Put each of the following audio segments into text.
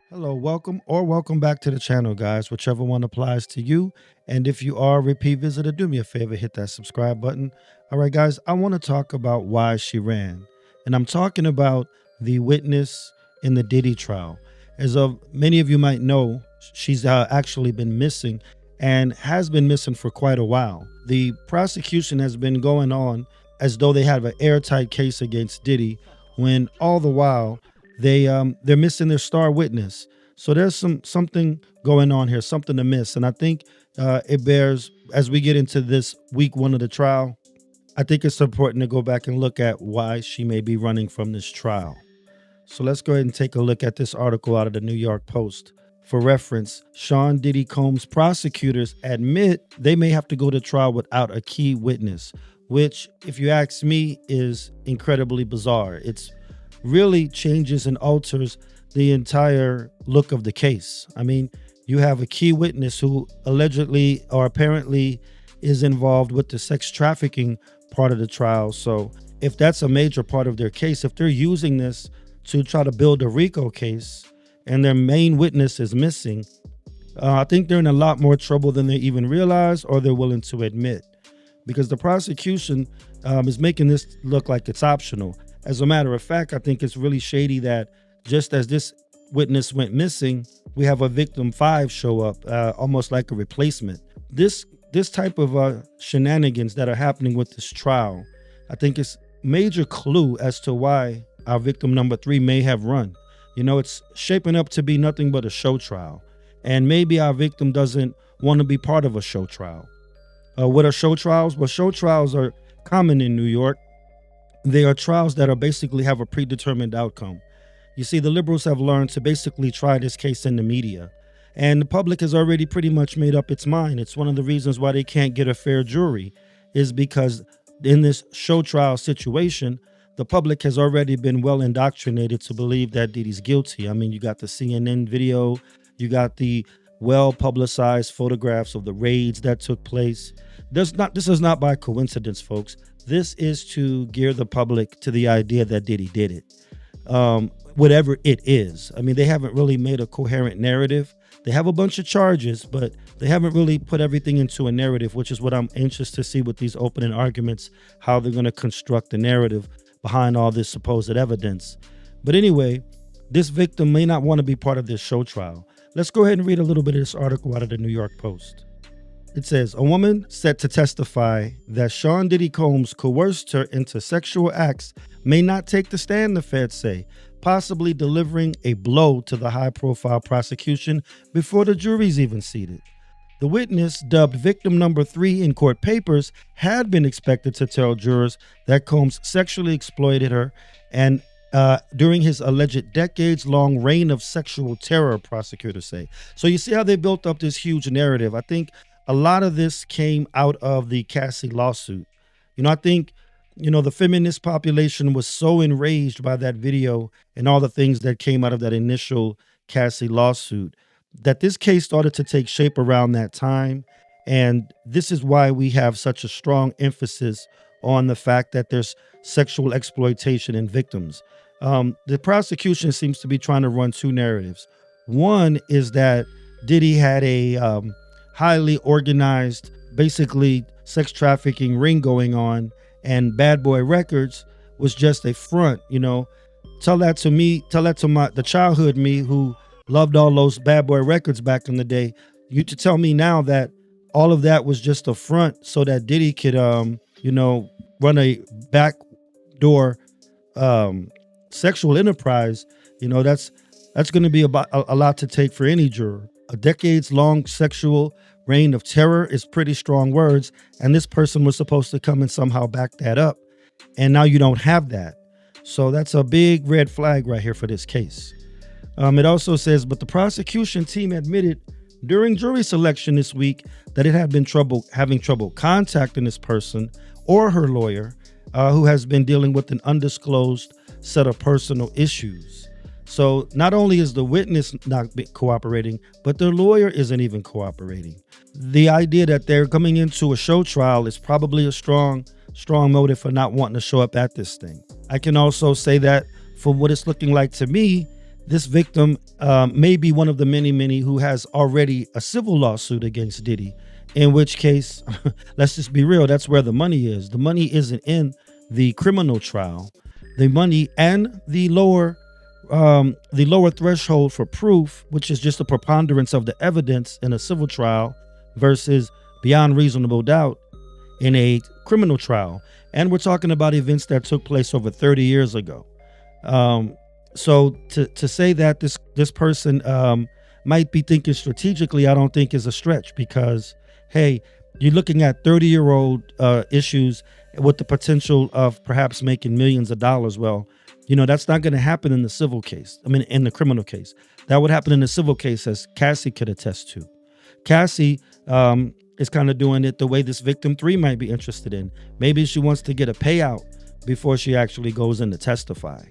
Hello, welcome back to the channel, guys, whichever one applies to you. And if you are a repeat visitor, do me a favor, hit that subscribe button. All right, guys, I want to talk about why she ran. And I'm talking about the witness in the Diddy trial. As of many of you might know, she's actually been missing and has been missing for quite a while. The prosecution has been going on as though they have an airtight case against Diddy, when all the while they're missing their star witness. So there's something going on here, something to miss, and I think it bears, as we get into this week one of the trial, I think it's important to go back and look at why she may be running from this trial. So let's go ahead and take a look at this article out of the New York Post. For reference, Sean Diddy Combs prosecutors admit they may have to go to trial without a key witness, which, if you ask me, is incredibly bizarre. It's really changes and alters the entire look of the case. I mean, you have a key witness who allegedly or apparently is involved with the sex trafficking part of the trial. So if that's a major part of their case, if they're using this to try to build a RICO case and their main witness is missing, I think they're in a lot more trouble than they even realize or they're willing to admit, because the prosecution is making this look like it's optional. As a matter of fact, I think it's really shady that just as this witness went missing, we have a victim 5 show up, almost like a replacement. This type of shenanigans that are happening with this trial, I think is major clue as to why our victim number 3 may have run. You know, it's shaping up to be nothing but a show trial. And maybe our victim doesn't want to be part of a show trial. What are show trials? Well, show trials are common in New York. They are trials that are basically have a predetermined outcome. You see, the liberals have learned to basically try this case in the media, and the public has already pretty much made up its mind. It's one of the reasons why they can't get a fair jury, is because in this show trial situation, the public has already been well indoctrinated to believe that Diddy's guilty. I mean, you got the CNN video, you got the well publicized photographs of the raids that took place. This is not by coincidence, folks. This is to gear the public to the idea that Diddy did it, whatever it is. I mean, they haven't really made a coherent narrative. They have a bunch of charges, but they haven't really put everything into a narrative, which is what I'm anxious to see with these opening arguments, how they're going to construct the narrative behind all this supposed evidence. But anyway, this victim may not want to be part of this show trial. Let's go ahead and read a little bit of this article out of the New York Post. It says, a woman set to testify that Sean Diddy Combs coerced her into sexual acts may not take the stand, the feds say, possibly delivering a blow to the high-profile prosecution before the jury's even seated. The witness, dubbed victim number 3 in court papers, had been expected to tell jurors that Combs sexually exploited her and during his alleged decades-long reign of sexual terror, prosecutors say. So you see how they built up this huge narrative. I think a lot of this came out of the Cassie lawsuit. You know, I think, the feminist population was so enraged by that video and all the things that came out of that initial Cassie lawsuit that this case started to take shape around that time. And this is why we have such a strong emphasis on the fact that there's sexual exploitation in victims. The prosecution seems to be trying to run 2 narratives. One is that Diddy had a highly organized, basically sex trafficking ring going on, and Bad Boy Records was just a front. Tell that to the childhood me who loved all those Bad Boy Records back in the day. You to tell me now that all of that was just a front so that Diddy could run a backdoor sexual enterprise. That's going to be about a lot to take for any juror. A decades-long sexual reign of terror is pretty strong words, and this person was supposed to come and somehow back that up. And now you don't have that. So that's a big red flag right here for this case. It also says, but the prosecution team admitted during jury selection this week that it had been having trouble contacting this person or her lawyer, who has been dealing with an undisclosed set of personal issues. So not only is the witness not cooperating, but their lawyer isn't even cooperating. The idea that they're coming into a show trial is probably a strong motive for not wanting to show up at this thing. I can also say that from what it's looking like to me, this victim may be one of the many, many who has already a civil lawsuit against Diddy, in which case, let's just be real, that's where the money is. The money isn't in the criminal trial. The money and the lower threshold for proof, which is just a preponderance of the evidence in a civil trial versus beyond reasonable doubt in a criminal trial. And we're talking about events that took place over 30 years ago. So to say that this person might be thinking strategically, I don't think is a stretch, because, hey, you're looking at 30-year-old issues with the potential of perhaps making millions of dollars. Well, that's not going to happen in the civil case. I mean, in the criminal case. That would happen in the civil case, as Cassie could attest to. Cassie is kind of doing it the way this victim 3 might be interested in. Maybe she wants to get a payout before she actually goes in to testify.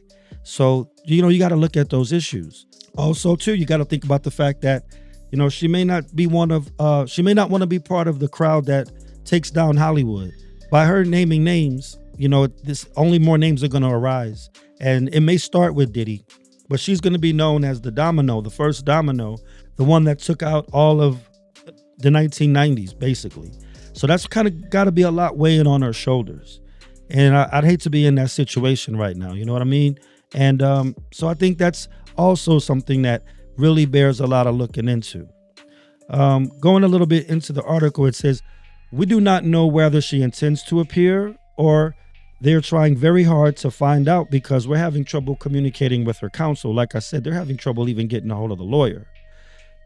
So, you got to look at those issues. Also, too, you got to think about the fact that, she may not want to be part of the crowd that takes down Hollywood. By her naming names, this only more names are going to arise. And it may start with Diddy, but she's going to be known as the domino, the first domino, the one that took out all of the 1990s, basically. So that's kind of got to be a lot weighing on her shoulders. And I'd hate to be in that situation right now. You know what I mean? And so I think that's also something that really bears a lot of looking into. Going a little bit into the article, it says, we do not know whether she intends to appear, or they're trying very hard to find out, because we're having trouble communicating with her counsel. Like I said, they're having trouble even getting a hold of the lawyer.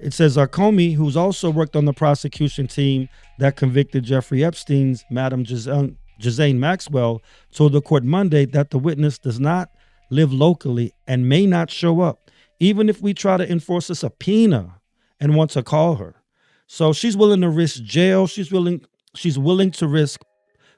It says Comey, who's also worked on the prosecution team that convicted Jeffrey Epstein's Madam Ghislaine Maxwell, told the court Monday that the witness does not live locally and may not show up, even if we try to enforce a subpoena and want to call her. So she's willing to risk jail. She's willing to risk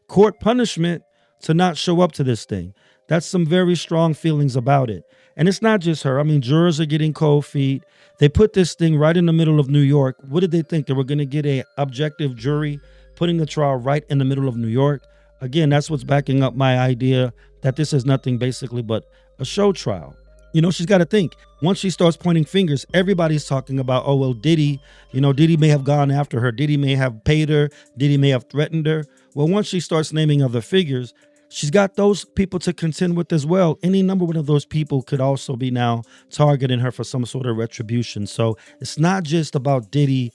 court punishment to not show up to this thing. That's some very strong feelings about it. And it's not just her. I mean, jurors are getting cold feet. They put this thing right in the middle of New York. What did they think? They were going to get a objective jury putting the trial right in the middle of New York? Again, that's what's backing up my idea that this is nothing basically but a show trial. She's got to think. Once she starts pointing fingers, everybody's talking about, oh, well, Diddy, Diddy may have gone after her. Diddy may have paid her. Diddy may have threatened her. Well, once she starts naming other figures, she's got those people to contend with as well. Any number of those people could also be now targeting her for some sort of retribution. So it's not just about Diddy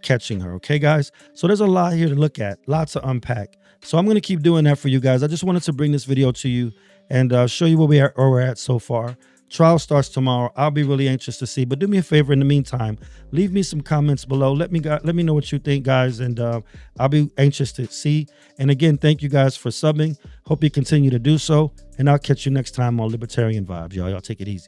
catching her. Okay, guys? So there's a lot here to look at, lots to unpack. So I'm going to keep doing that for you guys. I just wanted to bring this video to you and show you where we're at so far. Trial starts tomorrow. I'll be really anxious to see. But do me a favor in the meantime, leave me some comments below. Let me know what you think, guys, and I'll be anxious to see. And again, thank you guys for subbing. Hope you continue to do so, and I'll catch you next time on Libertarian Vibes, y'all. Y'all take it easy.